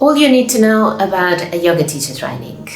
All you need to know about a yoga teacher training.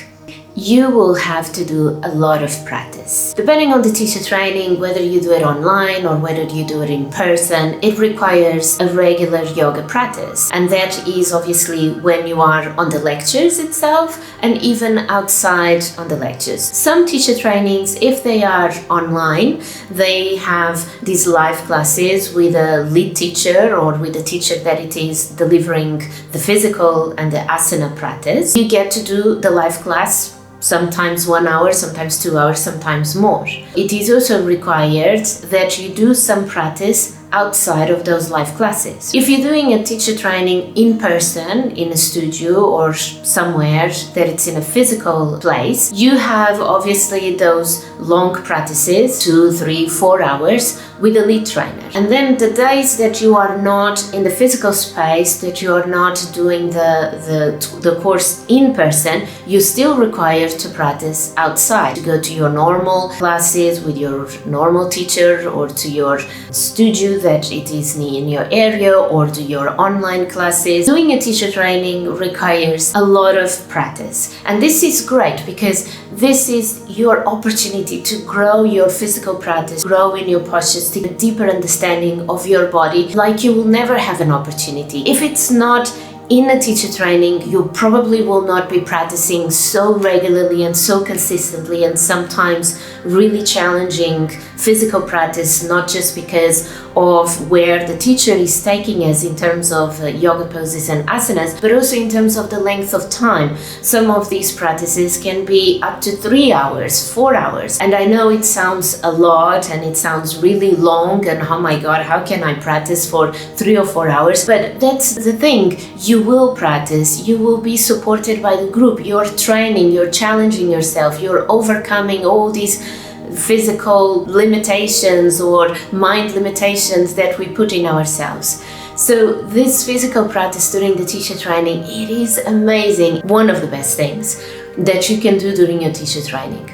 You will have to do a lot of practice. Depending on the teacher training, whether you do it online or whether you do it in person, it requires a regular yoga practice. And that is obviously when you are on the lectures itself and even outside on the lectures. Some teacher trainings, if they are online, they have these live classes with a lead teacher or with a teacher that it is delivering the physical and the asana practice. You get to do the live class sometimes 1 hour, sometimes 2 hours, sometimes more. It is also required that you do some practice outside of those live classes. If you're doing a teacher training in person, in a studio or somewhere that it's in a physical place, you have obviously those long practices, 2, 3, 4 hours with a lead trainer. And then the days that you are not in the physical space, that you are not doing the course in person, you're still required to practice outside, to go to your normal classes with your normal teacher or to your studio that it is in your area or do your online classes. Doing a teacher training requires a lot of practice. And this is great because this is your opportunity to grow your physical practice, grow in your postures, to get a deeper understanding of your body like you will never have an opportunity. If it's not in a teacher training, you probably will not be practicing so regularly and so consistently, and sometimes really challenging physical practice, not just because of where the teacher is taking us in terms of yoga poses and asanas, but also in terms of the length of time. Some of these practices can be up to 3 hours, 4 hours. And I know it sounds a lot and it sounds really long and oh my God, how can I practice for 3 or 4 hours? But that's the thing. You will practice, you will be supported by the group, you're training, you're challenging yourself, you're overcoming all these physical limitations or mind limitations that we put in ourselves. So this physical practice during the teacher training, it is amazing. One of the best things that you can do during your teacher training.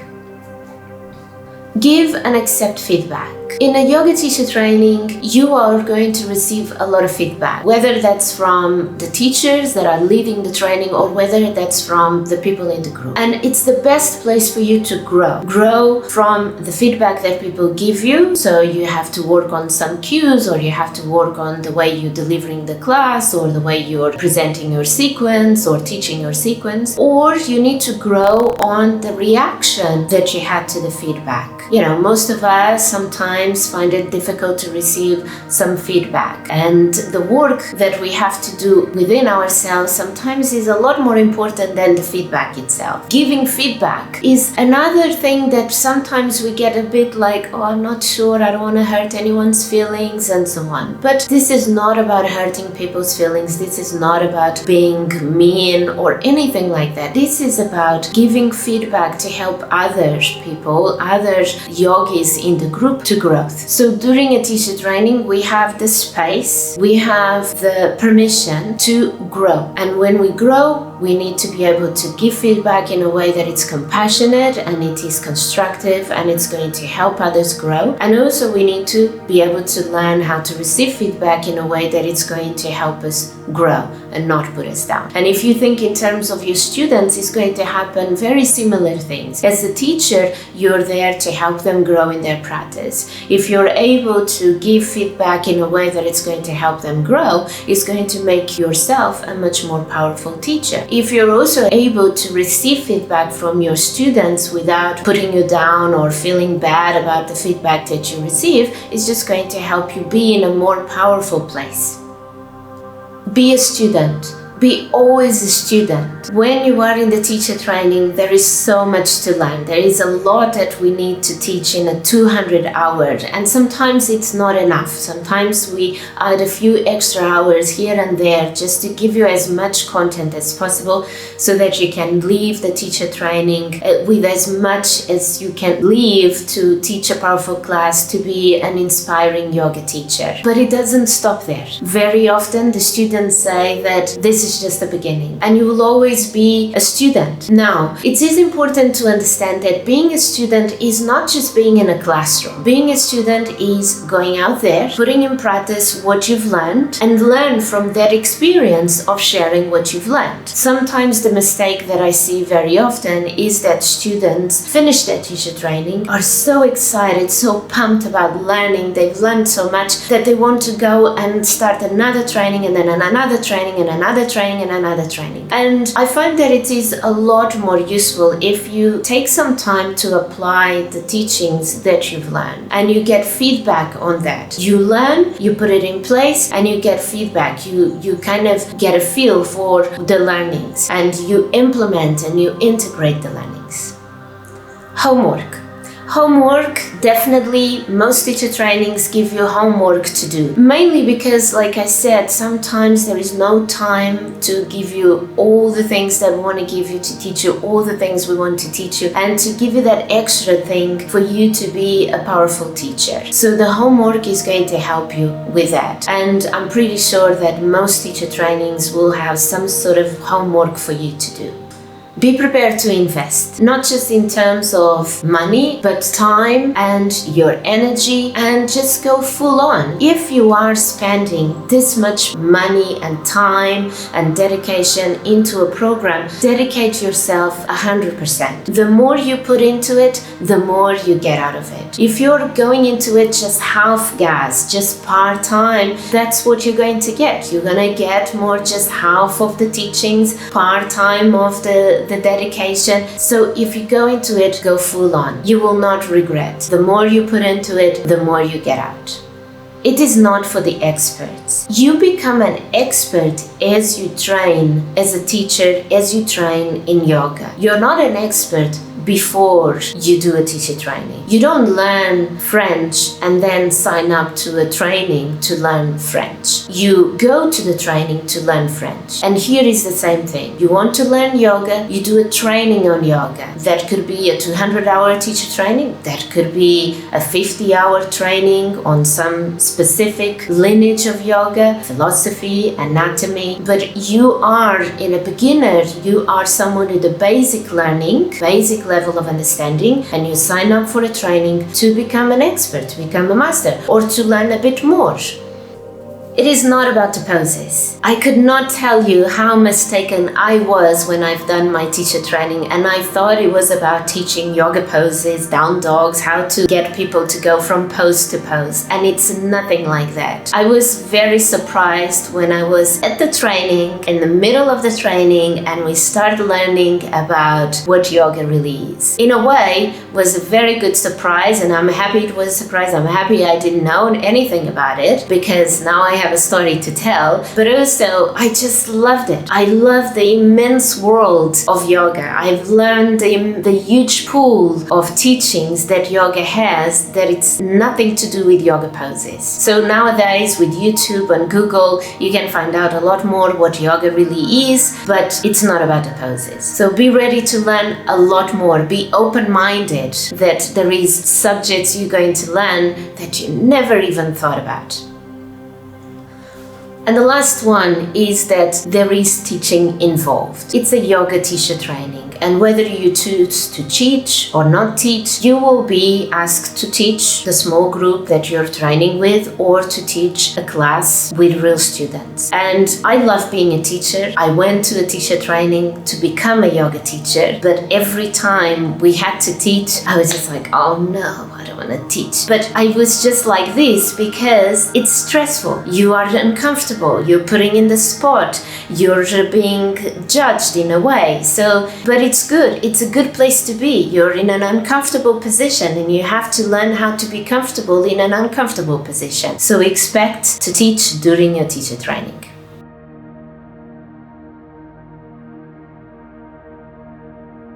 Give and accept feedback. In a yoga teacher training, you are going to receive a lot of feedback, whether that's from the teachers that are leading the training or whether that's from the people in the group. And it's the best place for you to grow. Grow from the feedback that people give you. So you have to work on some cues, or you have to work on the way you're delivering the class, or the way you're presenting your sequence or teaching your sequence, or you need to grow on the reaction that you had to the feedback. You know, most of us sometimes find it difficult to receive some feedback, and the work that we have to do within ourselves sometimes is a lot more important than the feedback itself. Giving feedback is another thing that sometimes we get a bit like, oh, I'm not sure, I don't want to hurt anyone's feelings and so on. But this is not about hurting people's feelings. This is not about being mean or anything like that. This is about giving feedback to help other people, other yogis in the group to grow. So during a teacher training, we have the space, we have the permission to grow. And when we grow, we need to be able to give feedback in a way that it's compassionate and it is constructive and it's going to help others grow. And also we need to be able to learn how to receive feedback in a way that it's going to help us grow and not put us down. And if you think in terms of your students, it's going to happen very similar things. As a teacher, you're there to help them grow in their practice. If you're able to give feedback in a way that it's going to help them grow, it's going to make yourself a much more powerful teacher. If you're also able to receive feedback from your students without putting you down or feeling bad about the feedback that you receive, it's just going to help you be in a more powerful place. Be a student. Be always a student. When you are in the teacher training, there is so much to learn. There is a lot that we need to teach in a 200 hours, and sometimes it's not enough. Sometimes we add a few extra hours here and there just to give you as much content as possible so that you can leave the teacher training with as much as you can leave to teach a powerful class, to be an inspiring yoga teacher. But it doesn't stop there. Very often the students say that this is is just the beginning, and you will always be a student. Now, it is important to understand that being a student is not just being in a classroom. Being a student is going out there, putting in practice what you've learned, and learn from that experience of sharing what you've learned. Sometimes the mistake that I see very often is that students finish their teacher training, are so excited, so pumped about learning, they've learned so much that they want to go and start another training, and then another training, and another training, and another training. And I find that it is a lot more useful if you take some time to apply the teachings that you've learned and you get feedback on that. You learn, you put it in place, and you get feedback. You kind of get a feel for the learnings, and you implement and you integrate the learnings. Homework. Homework, definitely most teacher trainings give you homework to do. Mainly because, like I said, sometimes there is no time to give you all the things that we want to give you, to teach you all the things we want to teach you, and to give you that extra thing for you to be a powerful teacher. So the homework is going to help you with that. And I'm pretty sure that most teacher trainings will have some sort of homework for you to do. Be prepared to invest, not just in terms of money, but time and your energy, and just go full on. If you are spending this much money and time and dedication into a program, dedicate yourself 100%. The more you put into it, the more you get out of it. If you're going into it just half gas, just part-time, that's what you're going to get. You're going to get more just half of the teachings, part-time of the dedication. So if you go into it, go full on. You will not regret. The more you put into it, the more you get out. It is not for the experts. You become an expert as you train as a teacher, as you train in yoga. You're not an expert before you do a teacher training. You don't learn French and then sign up to a training to learn French. You go to the training to learn French. And here is the same thing. You want to learn yoga, you do a training on yoga. That could be a 200-hour teacher training. That could be a 50-hour training on some specific lineage of yoga, philosophy, anatomy. But you are in a beginner, you are someone with a basic learning, basic level of understanding, and you sign up for a training to become an expert, to become a master, or to learn a bit more. It is not about the poses. I could not tell you how mistaken I was when I've done my teacher training, and I thought it was about teaching yoga poses, down dogs, how to get people to go from pose to pose, and it's nothing like that. I was very surprised when I was at the training, in the middle of the training, and we started learning about what yoga really is. In a way, it was a very good surprise, and I'm happy it was a surprise. I'm happy I didn't know anything about it, because now I have a story to tell, but also I just loved it. I love the immense world of yoga. I've learned the huge pool of teachings that yoga has, that it's nothing to do with yoga poses. So nowadays with YouTube and Google, you can find out a lot more what yoga really is, but it's not about the poses. So be ready to learn a lot more. Be open-minded that there is subjects you're going to learn that you never even thought about. And the last one is that there is teaching involved. It's a yoga teacher training, and whether you choose to teach or not teach, you will be asked to teach the small group that you're training with, or to teach a class with real students. And I love being a teacher. I went to a teacher training to become a yoga teacher, but every time we had to teach, I was just like, oh no, I don't want to teach. But I was just like this because it's stressful. You are uncomfortable. You're putting in the spot. You're being judged in a way. So, but it's good. It's a good place to be. You're in an uncomfortable position, and you have to learn how to be comfortable in an uncomfortable position. So expect to teach during your teacher training.